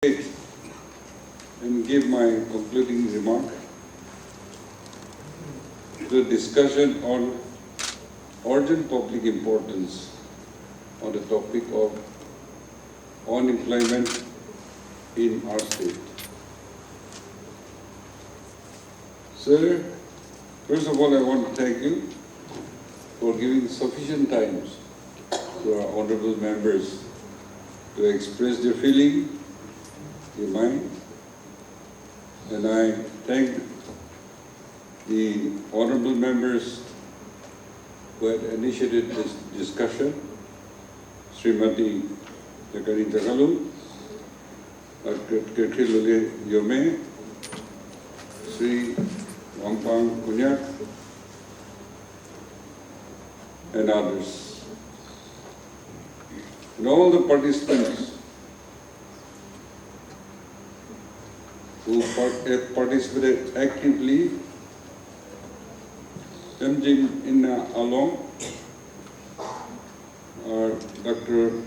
And give my concluding remark. The discussion on urgent public importance on the topic of unemployment in our state. Sir, first of all, I want to thank you for giving sufficient time to our honorable members to express their feeling, their mind, and I thank the honorable members who had initiated this discussion, Srimati Nagaland Assembly, Dr. Yome, Sri Wangpang Kunyak, and others, and all the participants who participated actively in along our Dr.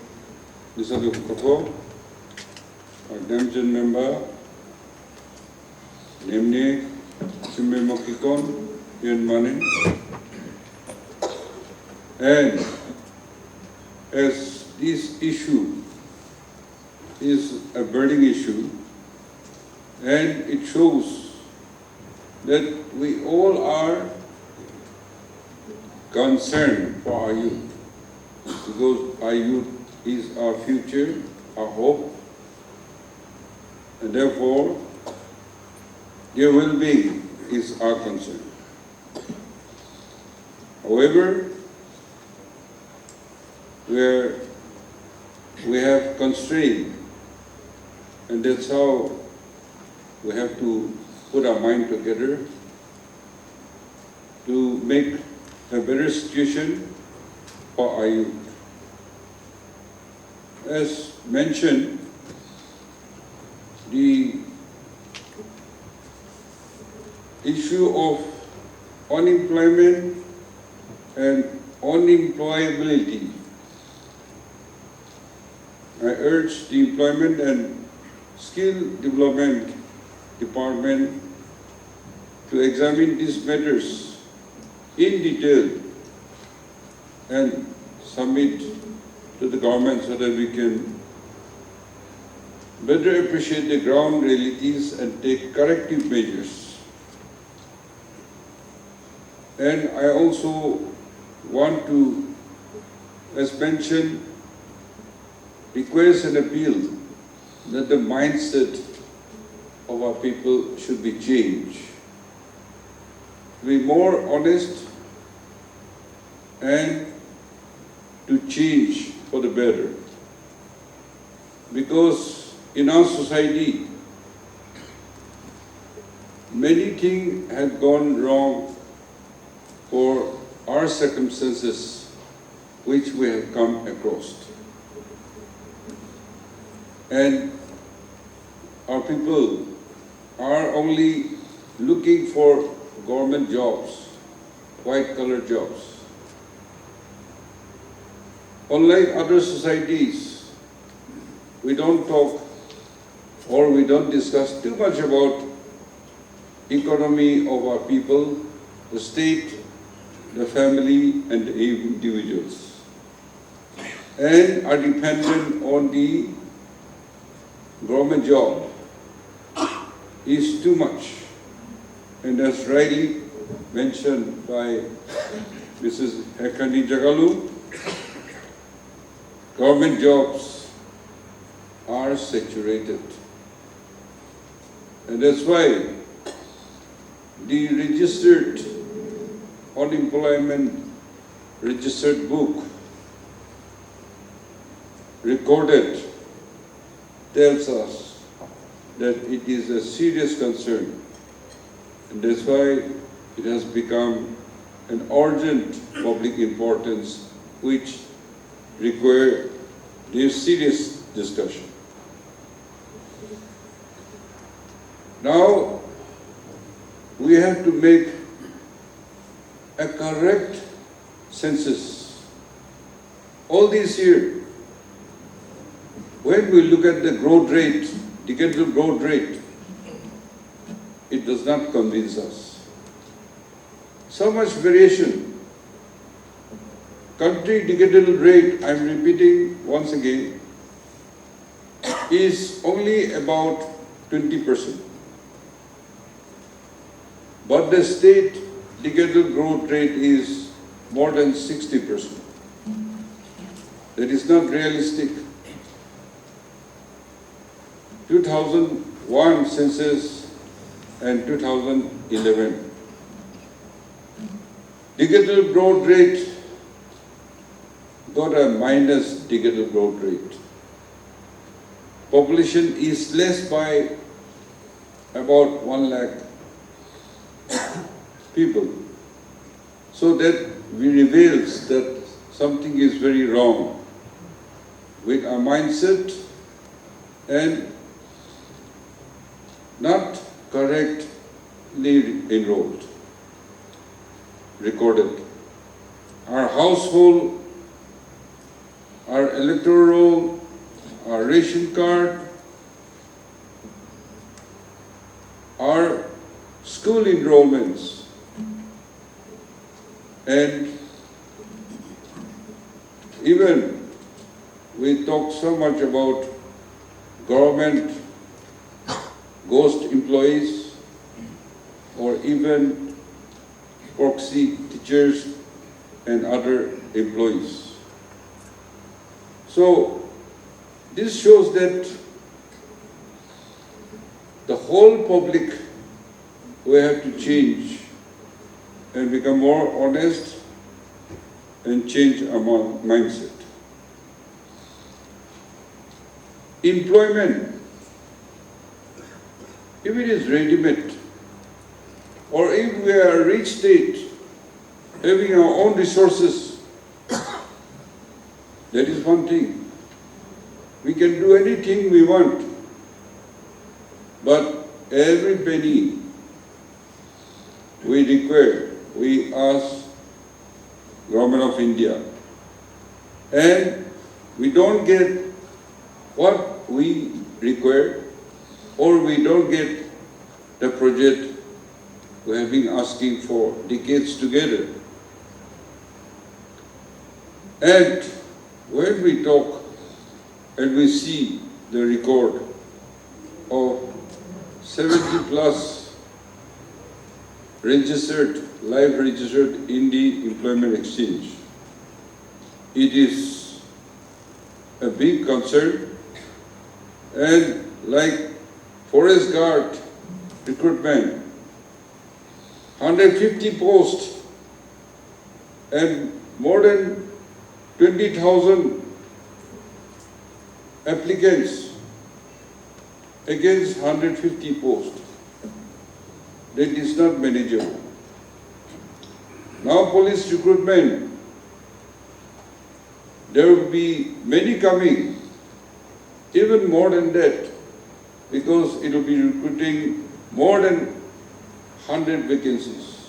Nisadu Kapo, our Damjan member, Nemne Simemokikon, Ian Manin, and as this issue is a burning issue, and it shows that we all are concerned for our youth, because our youth is our future, our hope, and therefore their well-being is our concern. However, where we have constraint, and that's how we have to put our mind together to make a better situation for our youth. As mentioned, the issue of unemployment and unemployability, I urge the Employment and Skill Development Department to examine these matters in detail and submit to the government so that we can better appreciate the ground realities and take corrective measures. And I also want to, as mentioned, request and appeal that the mindset of our people should be changed. To be more honest and to change for the better. Because in our society, many things have gone wrong for our circumstances which we have come across. And our people are only looking for government jobs, white-collar jobs. Unlike other societies, we don't talk or we don't discuss too much about economy of our people, the state, the family, and the individuals, and are dependent on the government job is too much. And as rightly mentioned by Mrs. Ekani Jagalu, government jobs are saturated. And that's why the registered unemployment registered book recorded tells us that it is a serious concern, and that's why it has become an urgent public importance which require this serious discussion. Now, we have to make a correct census. All these years, when we look at the growth rate decadal growth rate, it does not convince us. So much variation. Country decadal rate, I'm repeating once again, is only about 20%. But the state decadal growth rate is more than 60%. That is not realistic. 2001 census and 2011. Decadal growth rate got a minus decadal growth rate. Population is less by about 1 lakh people. So that reveals that something is very wrong with our mindset and not correctly enrolled, recorded. Our household, our electoral roll, our ration card, our school enrollments, and even we talk so much about government ghost employees or even proxy teachers and other employees. So this shows that the whole public will have to change and become more honest and change our mindset. Employment, if it is ready-made, or if we are a rich state, having our own resources, that is one thing. We can do anything we want, but every penny we require, we ask Government of India, and we don't get what we require, or we don't get the project we have been asking for decades together. And when we talk and we see the record of 70 plus live registered in the employment exchange, it is a big concern. And like forest guard recruitment, 150 posts and more than 20,000 applicants against 150 posts. That is not manageable. Now police recruitment, there will be many coming, even more than that, because it will be recruiting more than 100 vacancies.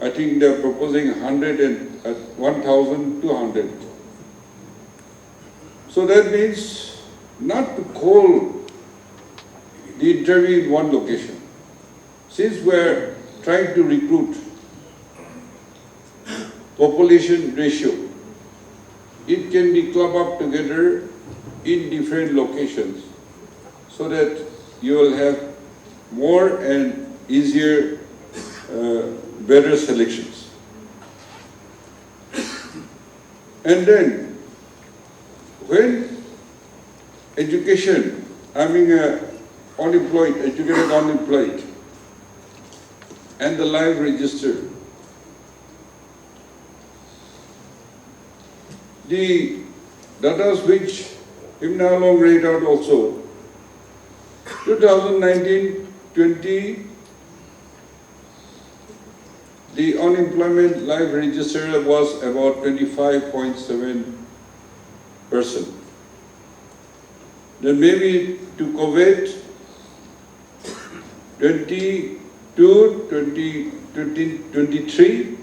I think they are proposing 1,200. So that means not to call the interview in one location. Since we are trying to recruit population ratio, it can be clubbed up together in different locations so that you will have more and easier, better selections. And then, when education, educated unemployed, and the live register, the data which Himna Long read out also, 2019-20, the unemployment live register was about 25.7%. Then maybe to COVID, 2023,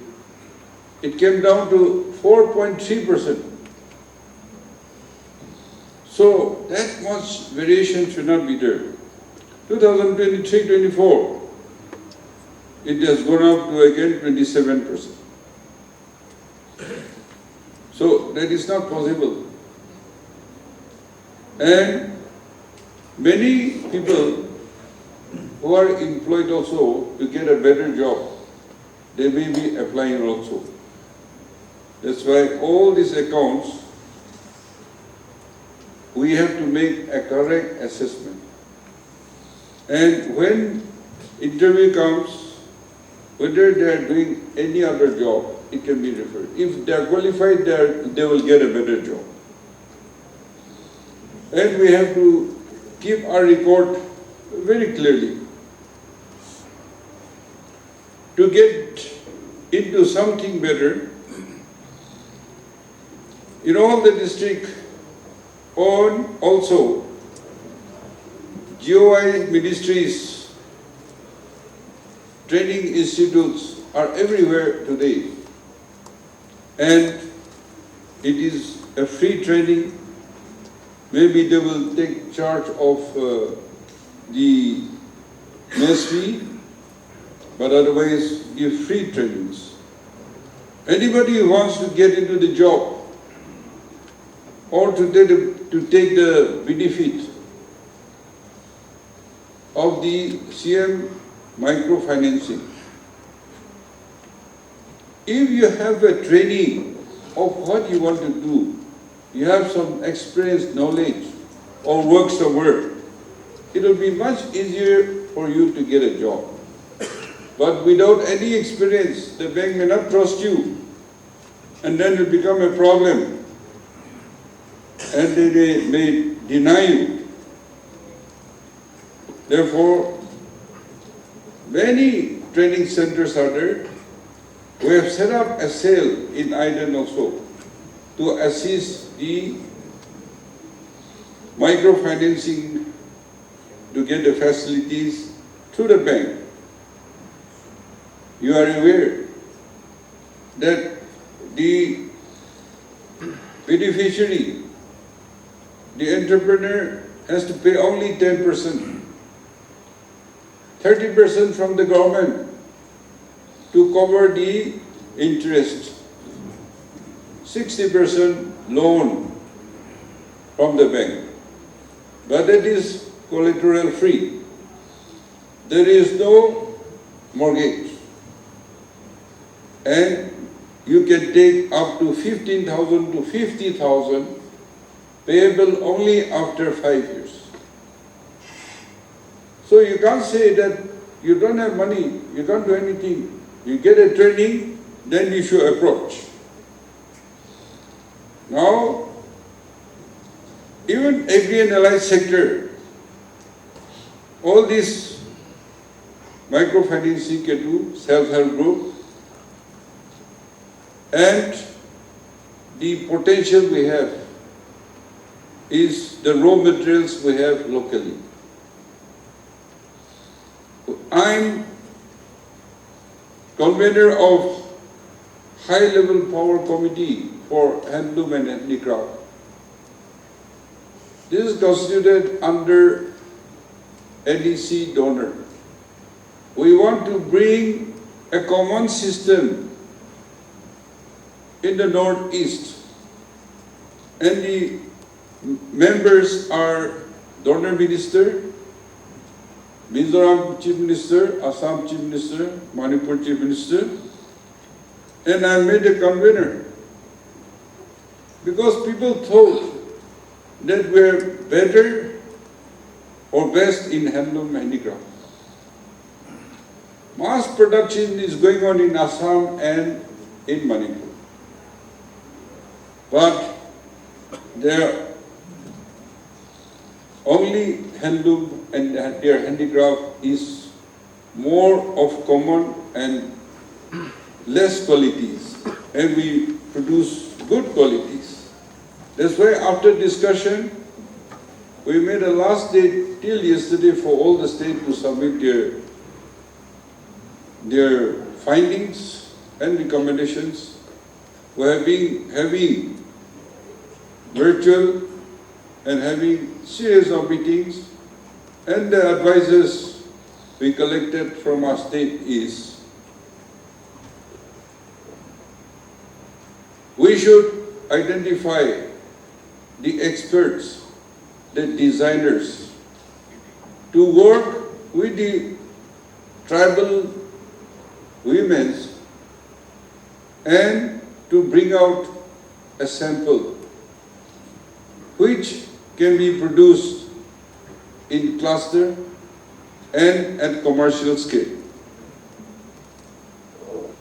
it came down to 4.3%. So that much variation should not be there. 2023-24, it has gone up to again 27%. So that is not possible. And many people who are employed also to get a better job, they may be applying also. That's why all these accounts, we have to make a correct assessment. And when interview comes, whether they are doing any other job, it can be referred. If they are qualified, they will get a better job. And we have to keep our record very clearly. To get into something better, in all the district, on also GOI ministries, training institutes are everywhere today. And it is a free training. Maybe they will take charge of the mess fee, but otherwise give free trainings. Anybody who wants to get into the job or to take the benefit of the CM microfinancing, if you have a training of what you want to do, you have some experience, knowledge, or work somewhere, it will be much easier for you to get a job. But without any experience, the bank may not trust you, and then it will become a problem, and they may deny you. Therefore, many training centers are there. We have set up a cell in Iden also to assist the microfinancing to get the facilities through the bank. You are aware that the beneficiary, the entrepreneur, has to pay only 10%, 30% from the government to cover the interest, 60% loan from the bank. But that is collateral free. There is no mortgage. And you can take up to 15,000 to 50,000 payable only after 5 years. So you can't say that you don't have money, you can't do anything. You get a training, then you should approach. Now, even agri and allied sector, all these microfinancing can do, self-help group, and the potential we have is the raw materials we have locally. I'm convener of high-level power committee for handloom and handicraft. This is constituted under NEC donor. We want to bring a common system in the Northeast, and the members are donor minister, Mizoram Chief Minister, Assam Chief Minister, Manipur Chief Minister, and I made a convener because people thought that we're better or best in handloom handicraft. Mass production is going on in Assam and in Manipur. But their only handloom and their handicraft is more of common and less qualities, and we produce good qualities. That's why after discussion, we made a last date till yesterday for all the states to submit their findings and recommendations. We have been having virtual and having series of meetings, and the advices we collected from our state is we should identify the experts, the designers, to work with the tribal women and to bring out a sample which can be produced in cluster and at commercial scale.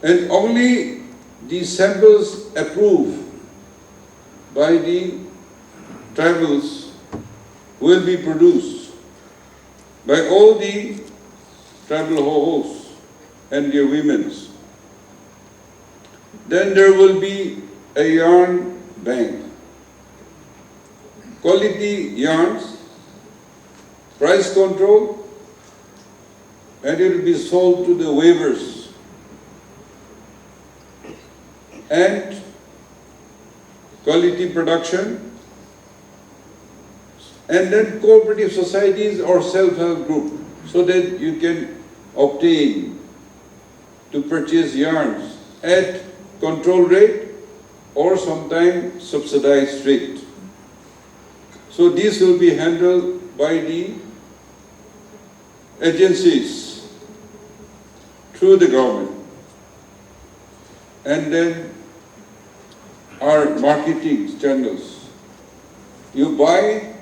And only the samples approved by the tribals will be produced by all the tribal hosts and their women. Then there will be a yarn bank. Quality yarns, price control, and it will be sold to the waivers. And quality production, and then cooperative societies or self-help group, so that you can obtain to purchase yarns at control rate or sometimes subsidized rate. So this will be handled by the agencies through the government. And then our marketing channels. You buy,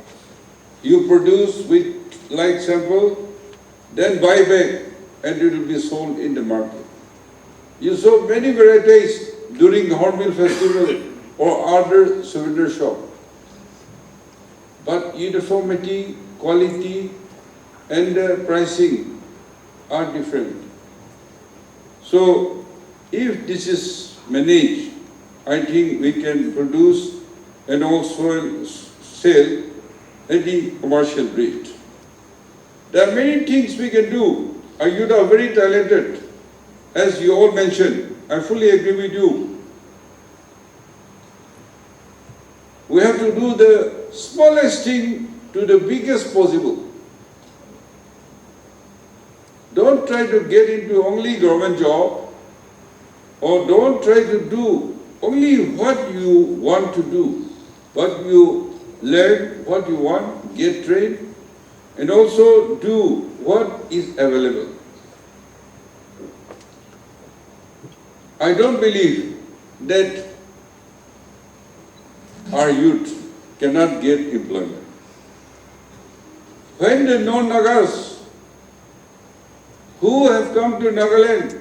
you produce with light sample, then buy back and it will be sold in the market. You saw many varieties during the Hornbill Festival or other souvenir shop. But uniformity, quality and pricing are different. So if this is managed, I think we can produce and also sell at the commercial rate. There are many things we can do. Our youth are very talented. As you all mentioned, I fully agree with you. We have to do the smallest thing to the biggest possible. Don't try to get into only government job, or don't try to do only what you want to do, but you learn what you want, get trained, and also do what is available. I don't believe that our youth cannot get employment. When the non-Nagas who have come to Nagaland,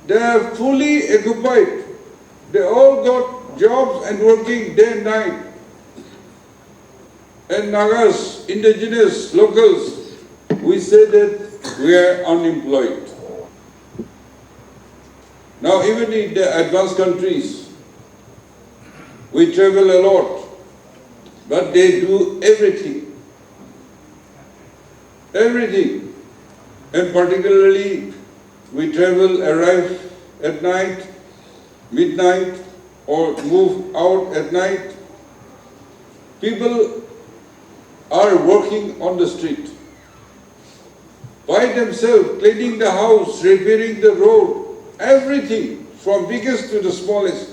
they are fully occupied. They all got jobs and working day and night. And Nagas, indigenous, locals, we say that we are unemployed. Now even in the advanced countries, we travel a lot, but they do everything. Everything. And particularly, we travel, arrive at night, midnight, or move out at night. People are working on the street by themselves, cleaning the house, repairing the road, everything from biggest to the smallest.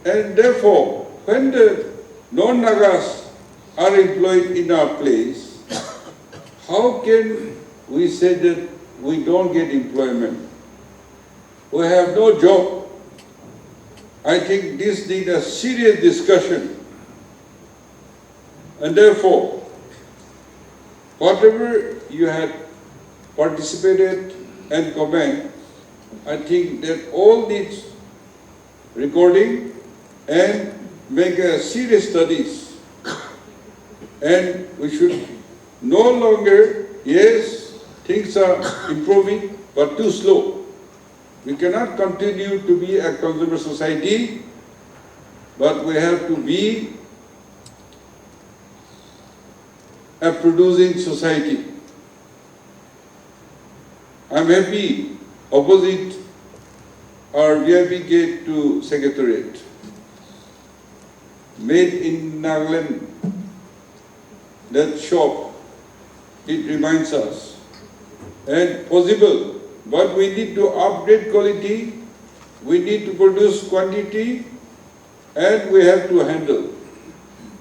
And therefore, when the non-Nagas are employed in our place, how can we say that we don't get employment? We have no job. I think this needs a serious discussion. And therefore, whatever you had participated and comment, I think that all needs recording and make a serious studies. And we should no longer, yes, things are improving, but too slow. We cannot continue to be a consumer society, but we have to be a producing society. I'm happy, opposite our VIP gate to Secretariat. made in Nagaland, that shop, it reminds us. And possible, but we need to upgrade quality, we need to produce quantity, and we have to handle.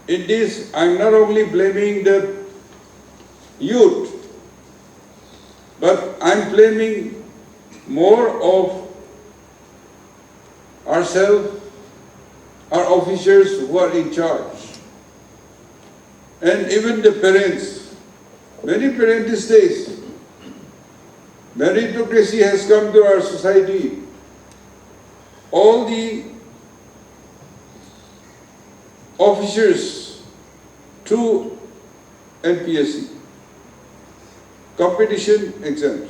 In this, I'm not only blaming the youth, but I'm blaming more of ourselves, our officers who are in charge, and even the parents. Many parents these days, meritocracy has come to our society. All the officers through NPSC, competition exams,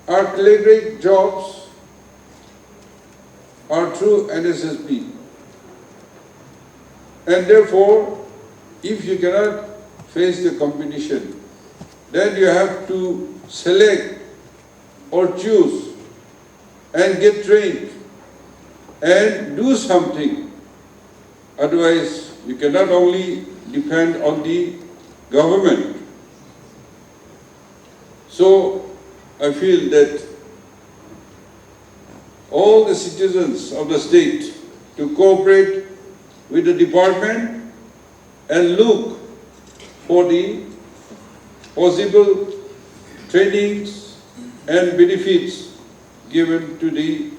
our clerical jobs are through NSSB. And therefore, if you cannot face the competition, then you have to select or choose and get trained and do something. Otherwise, you cannot only depend on the government. So, I feel that all the citizens of the state to cooperate with the department and look for the possible trainings and benefits given to the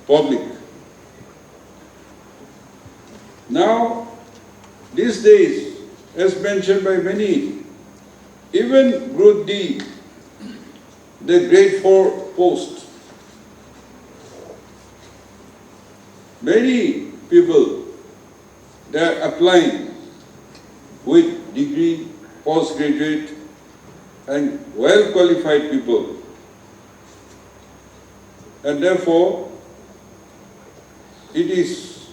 public. Now, these days, as mentioned by many, even Group D, the grade 4 post, many people, they are applying with degree, postgraduate, and well-qualified people. And therefore, it is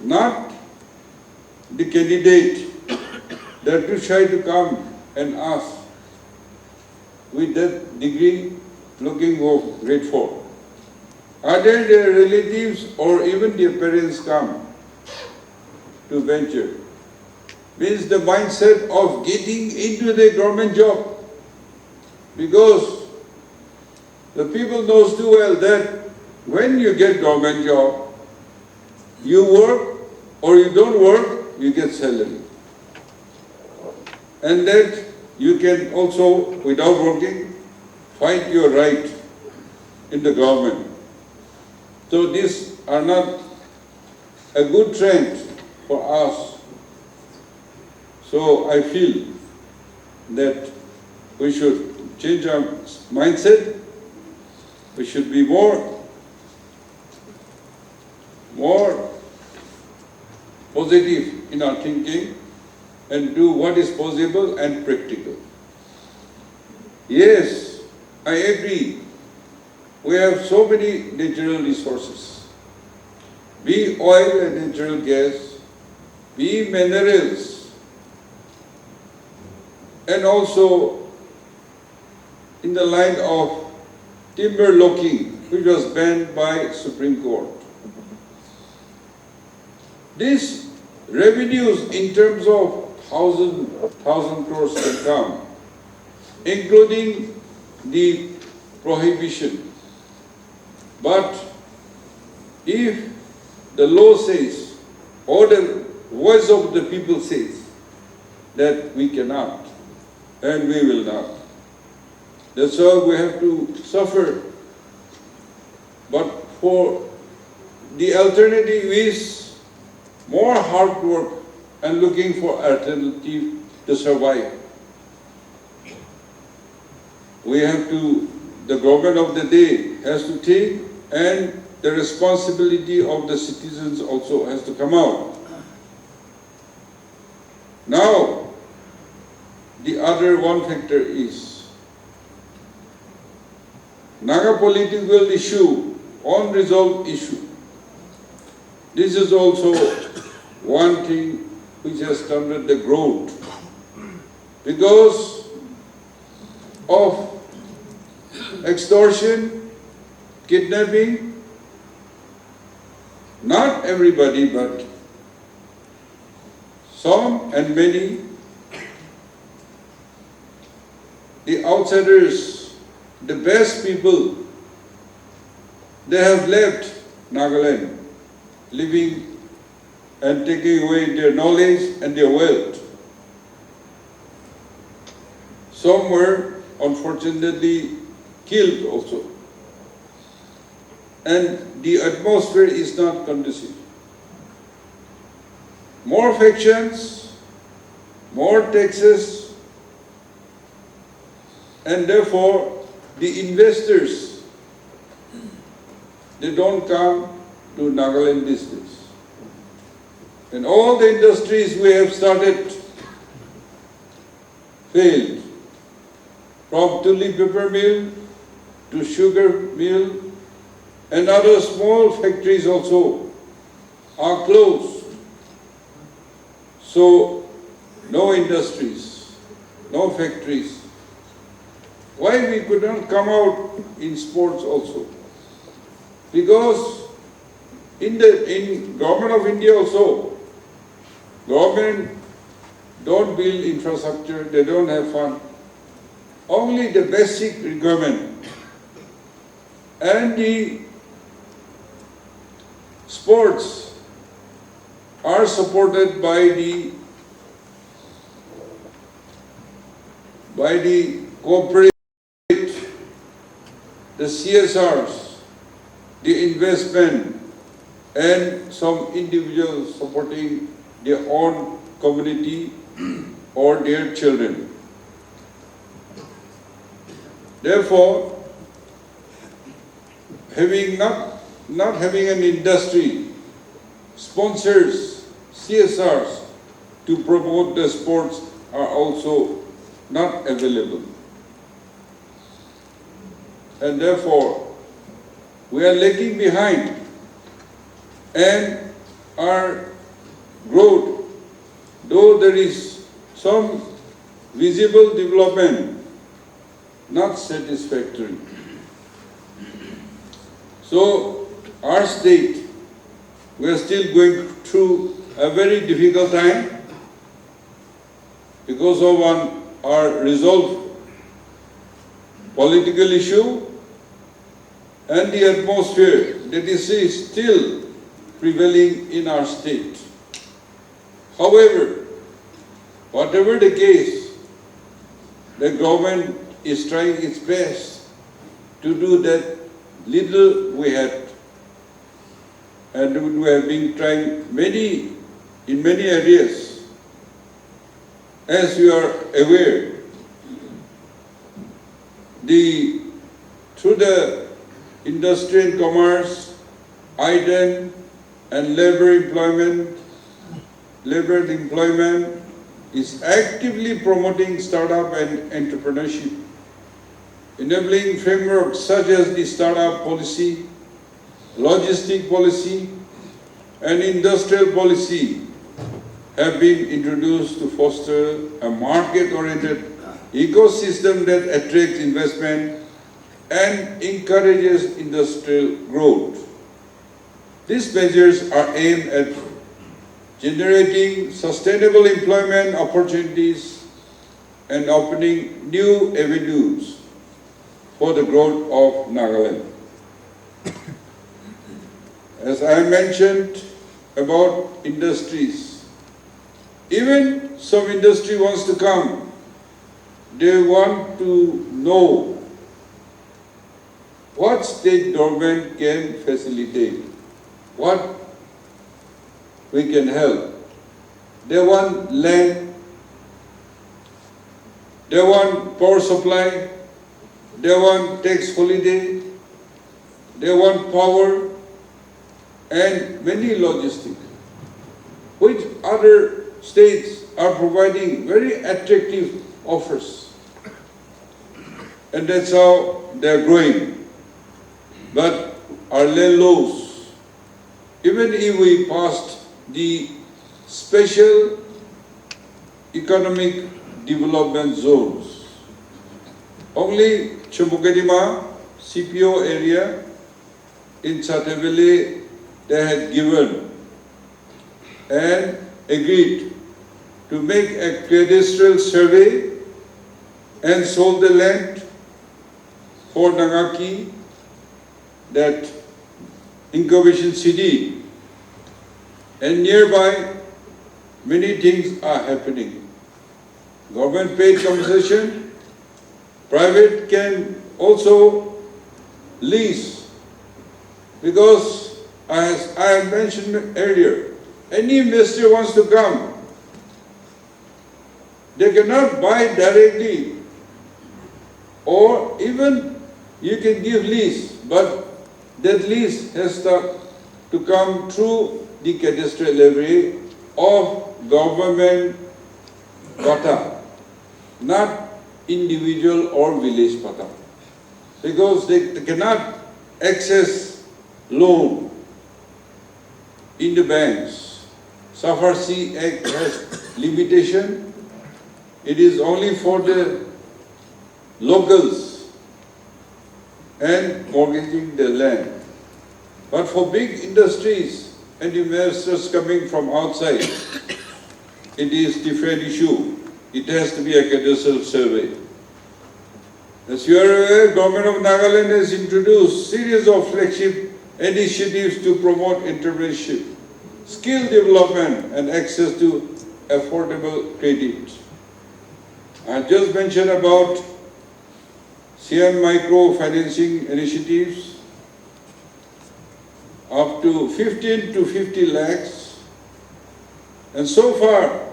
not the candidate that to try to come and ask with that degree looking for grade 4. Either their relatives or even their parents come to venture. Means the mindset of getting into the government job. Because the people knows too well that when you get government job, you work or you don't work, you get salary. And that you can also, without working, fight your right in the government. So these are not a good trend for us. So I feel that we should change our mindset. We should be more positive in our thinking and do what is possible and practical. Yes, I agree. We have so many natural resources, be oil and natural gas, be minerals, and also in the line of timber locking, which was banned by Supreme Court. These revenues in terms of thousand crores can come, including the prohibition. But if the law says, or the voice of the people says, that we cannot, and we will not, that's why we have to suffer. But for the alternative is more hard work and looking for alternative to survive. We have to, the government of the day has to take, and the responsibility of the citizens also has to come out. Now, the other one factor is Naga political issue, unresolved issue. This is also one thing which has stunted the growth because of extortion, kidnapping, Not everybody, but some and many, the outsiders, the best people, they have left Nagaland, living and taking away their knowledge and their wealth. Some were unfortunately killed also. And the atmosphere is not conducive. More factions, more taxes, and therefore the investors, they don't come to Nagaland these days. And all the industries we have started failed. From tule paper mill to sugar mill, and other small factories also are closed. So, no industries, no factories. Why we could not come out in sports also? Because in government of India also, government don't build infrastructure, they don't have fund. Only the basic requirement and the sports are supported by the corporate, the CSRs, the investment, and some individuals supporting their own community or their children. Therefore, not having an industry, sponsors, CSRs to promote the sports are also not available. And therefore, we are lagging behind, and our growth, though there is some visible development, not satisfactory. So, our state, we are still going through a very difficult time because of our resolved political issue and the atmosphere that is still prevailing in our state. However, whatever the case, the government is trying its best to do that little we had, and we have been trying in many areas. As you are aware, through the industry and commerce, IDEN and labor employment is actively promoting startup and entrepreneurship. Enabling frameworks such as the startup policy, logistic policy, and industrial policy have been introduced to foster a market-oriented ecosystem that attracts investment and encourages industrial growth. These measures are aimed at generating sustainable employment opportunities and opening new avenues for the growth of Nagaland. As I mentioned about industries, even some industry wants to come, they want to know what state government can facilitate, what we can help. They want land, they want power supply, they want tax holiday, they want power, and many logistics, which other states are providing very attractive offers. And that's how they're growing. But our land laws, even if we passed the special economic development zones, only Chumukadima, CPO area in Satavele they had given and agreed to make a cadastral survey and sold the land for Nagaki, that incubation city, and nearby many things are happening. Government paid compensation, private can also lease, because as I have mentioned earlier, any investor wants to come, they cannot buy directly, or even you can give lease, but that lease has to come through the cadastral levy of government quota, not individual or village quota, because they cannot access loan in the banks. SAFARC Act has limitation. It is only for the locals and mortgaging the land. But for big industries and investors coming from outside, it is different issue. It has to be a cadastral survey. As you are aware, Government of Nagaland has introduced series of flagship initiatives to promote entrepreneurship, skill development, and access to affordable credit. I just mentioned about CM micro financing initiatives up to 15 to 50 lakhs, and so far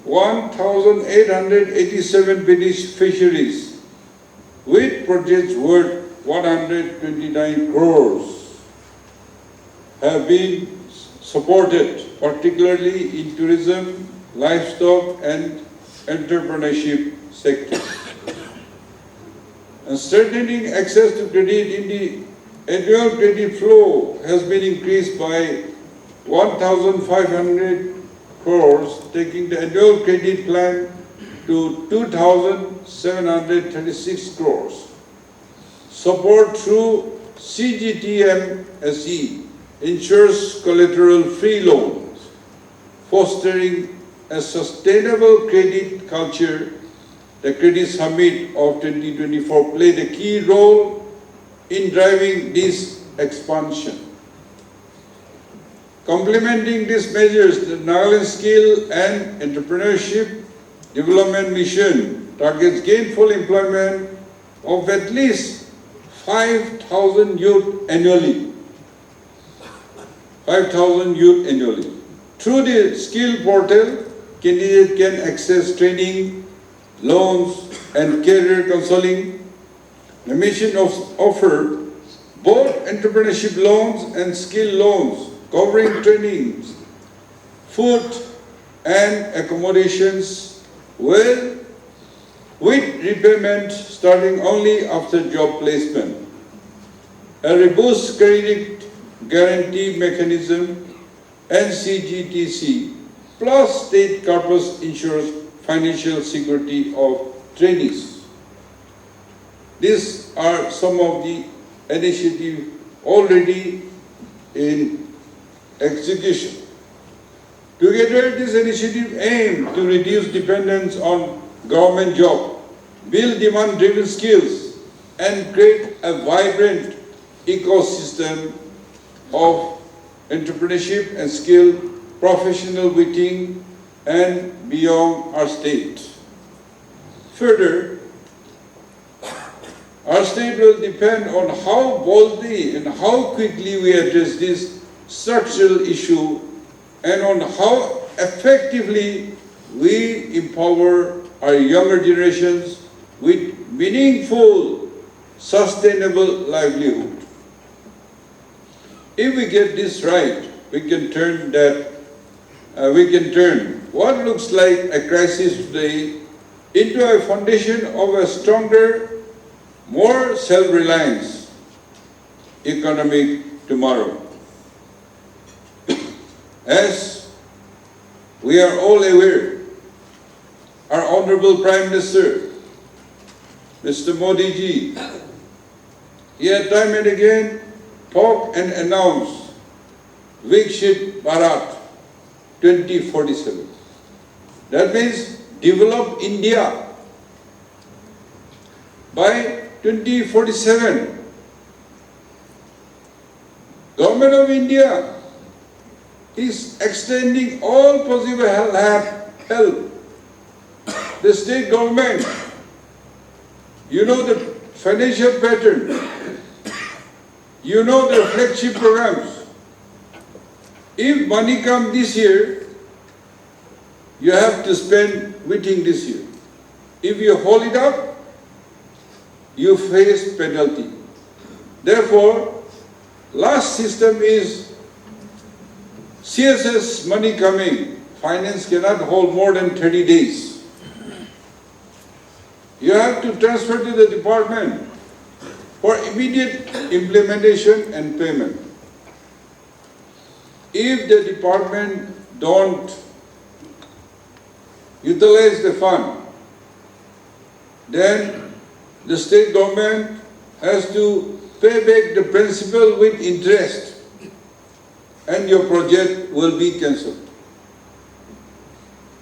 1,887 beneficiaries with projects worth 129 crores have been supported, particularly in tourism, livestock and entrepreneurship sectors. And strengthening access to credit in the annual credit flow has been increased by 1,500 crores, taking the annual credit plan to 2,736 crores. Support through CGTMSE ensures collateral-free loans, fostering a sustainable credit culture. The Credit Summit of 2024 played a key role in driving this expansion. Complementing these measures, the Nagaland Skill and Entrepreneurship Development Mission targets gainful employment of at least 5,000 youth annually. 5,000 youth annually. Through the skill portal, candidates can access training, loans, and career counseling. The mission offers both entrepreneurship loans and skill loans, covering trainings, food, and accommodations, with repayment starting only after job placement. A robust credit guarantee mechanism, NCGTC, plus state corpus ensures financial security of trainees. These are some of the initiatives already in execution. Together, this initiative aims to reduce dependence on government jobs, build demand-driven skills, and create a vibrant ecosystem of entrepreneurship and skill professional within and beyond our state. Further, our state will depend on how boldly and how quickly we address this structural issue, and on how effectively we empower our younger generations with meaningful, sustainable livelihood. If we get this right, we can turn what looks like a crisis today into a foundation of a stronger, more self-reliance economic tomorrow. As we are all aware, our Honorable Prime Minister, Mr. Modi ji, he had time and again talked and announced Vikshit Bharat 2047. That means develop India. By 2047, Government of India is extending all possible help. The state government, you know the financial pattern, you know the flagship programs. If money comes this year, you have to spend within this year. If you hold it up, you face penalty. Therefore, last system is CSS money coming. Finance cannot hold more than 30 days. You have to transfer to the department for immediate implementation and payment. If the department don't utilize the fund, then the state government has to pay back the principal with interest, and your project will be cancelled.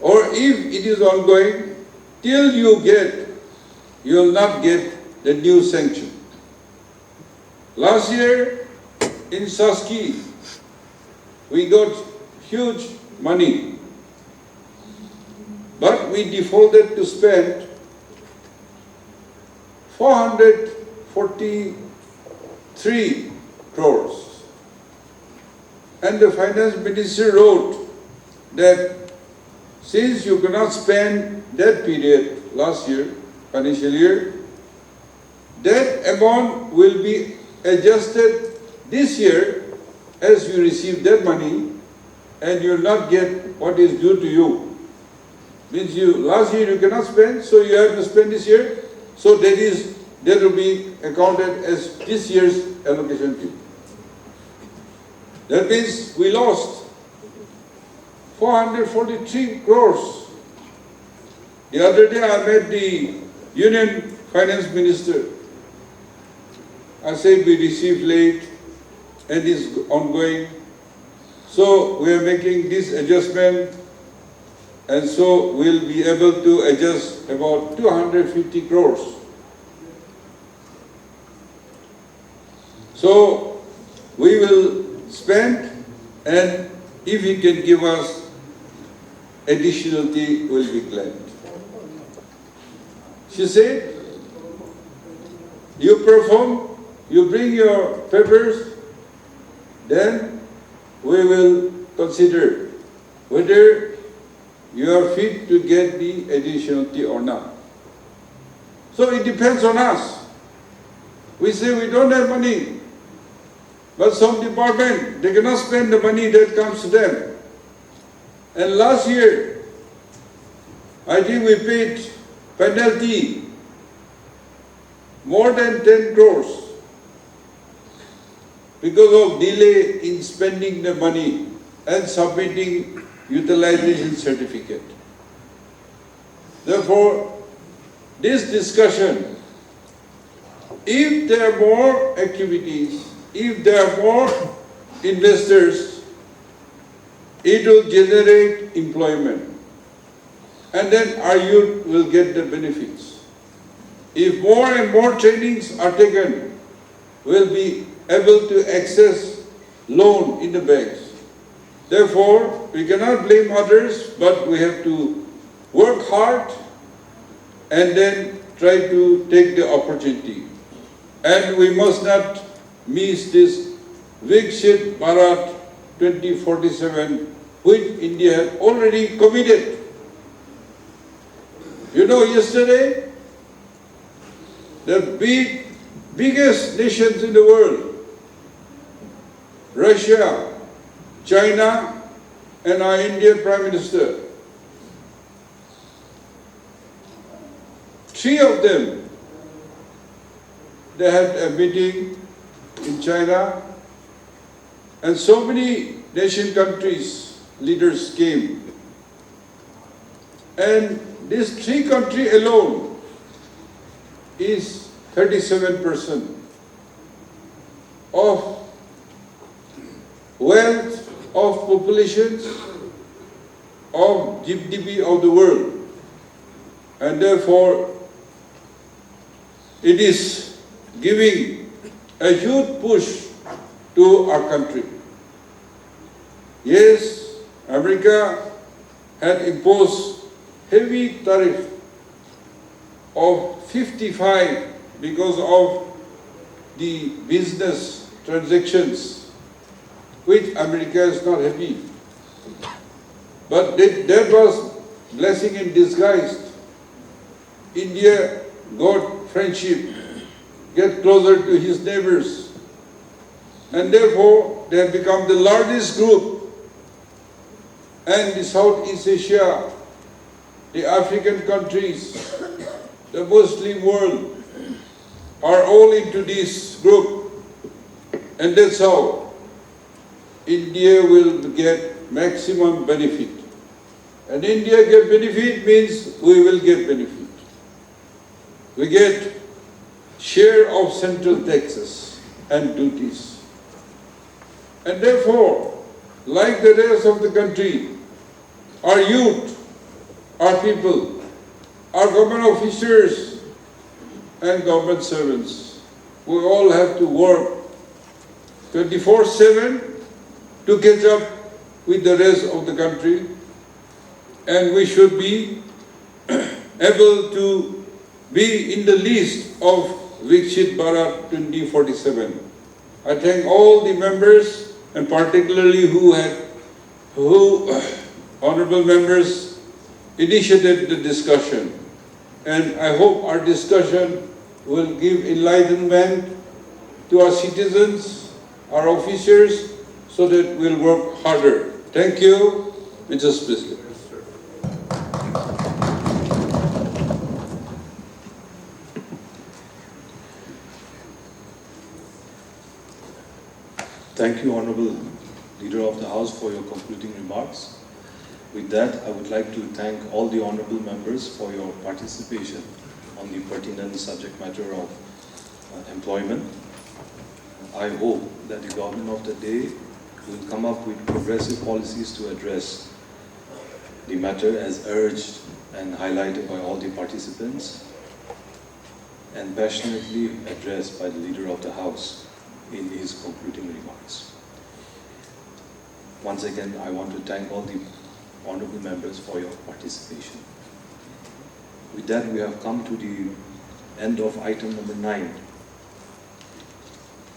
Or if it is ongoing, till you will not get the new sanction. Last year in Saski, we got huge money, but we defaulted to spend 443 crores. And the finance minister wrote that since you cannot spend that period last year, financial year, that amount will be adjusted this year as you receive that money, and you will not get what is due to you. Means last year you cannot spend, so you have to spend this year. So that will be accounted as this year's allocation to you. That means we lost 443 crores. The other day I met the Union Finance Minister. I said we received late and it's ongoing. So we are making this adjustment, and so we'll be able to adjust about 250 crores. So we will spend, and if he can give us additionality, we'll be glad. She said, you perform, you bring your papers, then we will consider whether you are fit to get the additionality or not. So it depends on us. We say we don't have money, but some department, they cannot spend the money that comes to them. And last year, I think we paid penalty more than 10 crores because of delay in spending the money and submitting utilization certificate. Therefore, this discussion, if there are more activities, if there are more investors, it will generate employment. And then our youth will get the benefits. If more and more trainings are taken, we'll be able to access loan in the banks. Therefore, we cannot blame others, but we have to work hard and then try to take the opportunity. And we must not miss this Vikshit Bharat 2047, which India has already committed. You know, yesterday, the biggest nations in the world, Russia, China, and our Indian Prime Minister, three of them, they had a meeting in China, and so many nation countries, leaders came. And this three country alone is 37% of wealth of populations of GDP of the world, and therefore it is giving a huge push to our country. Yes, America had imposed heavy tariff of 55 because of the business transactions, which America is not happy. But that was blessing in disguise. India got friendship, get closer to his neighbors, and therefore they have become the largest group. And the Southeast Asia, the African countries, the Muslim world are all into this group. And that's how India will get maximum benefit. And India get benefit means we will get benefit. We get share of central taxes and duties. And therefore, like the rest of the country, our youth, our people, our government officers and government servants, we all have to work 24/7 to catch up with the rest of the country, and we should be able to be in the list of Viksit Bharat 2047. I thank all the members, and particularly who honorable members initiated the discussion. And I hope our discussion will give enlightenment to our citizens, our officers, so that we'll work harder. Thank you, Mr. Speaker. Thank you, Honorable Leader of the House, for your concluding remarks. With that, I would like to thank all the honorable members for your participation on the pertinent subject matter of employment. I hope that the government of the day will come up with progressive policies to address the matter as urged and highlighted by all the participants and passionately addressed by the Leader of the House in his concluding remarks. Once again, I want to thank all the honorable members for your participation. With that, we have come to the end of item number 9.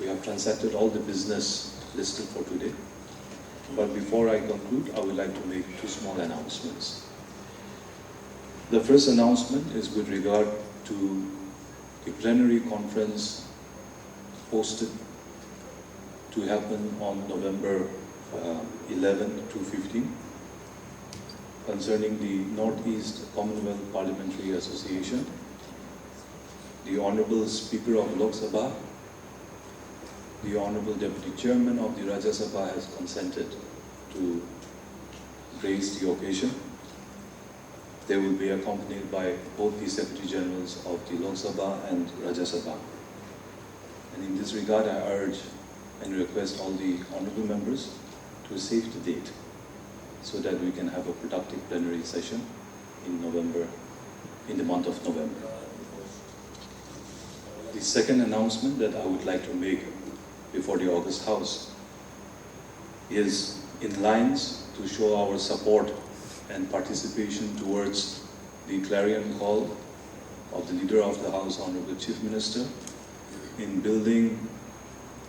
We have transacted all the business listed for today. But before I conclude, I would like to make 2 small announcements. The first announcement is with regard to the plenary conference posted to happen on November 11 to 15 concerning the Northeast Commonwealth Parliamentary Association. The Honorable Speaker of Lok Sabha, the Honorable Deputy Chairman of the Rajya Sabha has consented to grace the occasion. They will be accompanied by both the Secretary Generals of the Lok Sabha and Rajya Sabha. And in this regard, I urge and request all the honorable members to save the date so that we can have a productive plenary session in November, in the month of November. The second announcement that I would like to make before the August House is in lines to show our support and participation towards the clarion call of the Leader of the House, Honorable Chief Minister, in building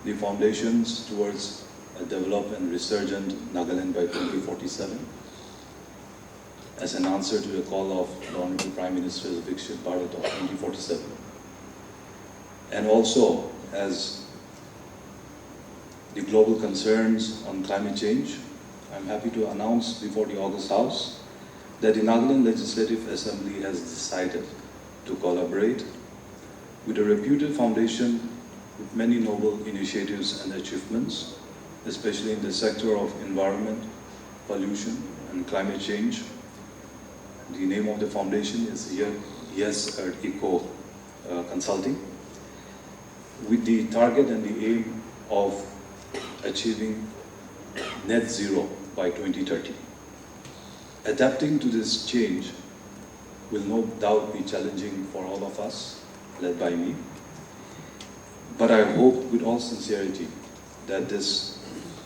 the foundations towards a developed and resurgent Nagaland by 2047 as an answer to the call of the Honorable Prime Minister's Viksit Bharat of 2047. And also as the global concerns on climate change, I'm happy to announce before the August House that the Nagaland Legislative Assembly has decided to collaborate with a reputed foundation with many noble initiatives and achievements, especially in the sector of environment, pollution, and climate change. The name of the foundation is Yes Earth Eco Consulting, with the target and the aim of achieving net zero by 2030. Adapting to this change will no doubt be challenging for all of us, led by me. But I hope with all sincerity that this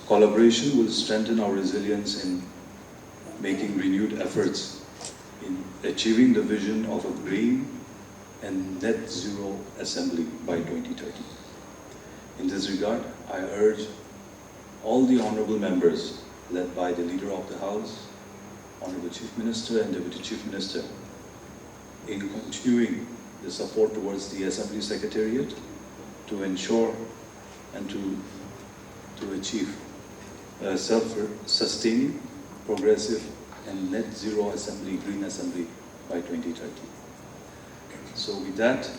collaboration will strengthen our resilience in making renewed efforts in achieving the vision of a green and net zero assembly by 2030. In this regard, I urge all the honorable members, led by the Leader of the House, Honorable Chief Minister and Deputy Chief Minister, in continuing the support towards the Assembly Secretariat to ensure and to achieve a self-sustaining, progressive and net zero assembly, green assembly by 2030. So with that,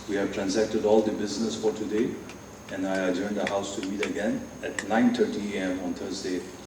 we have transacted all the business for today, and I adjourn the House to meet again at 9:30 a.m. on Thursday,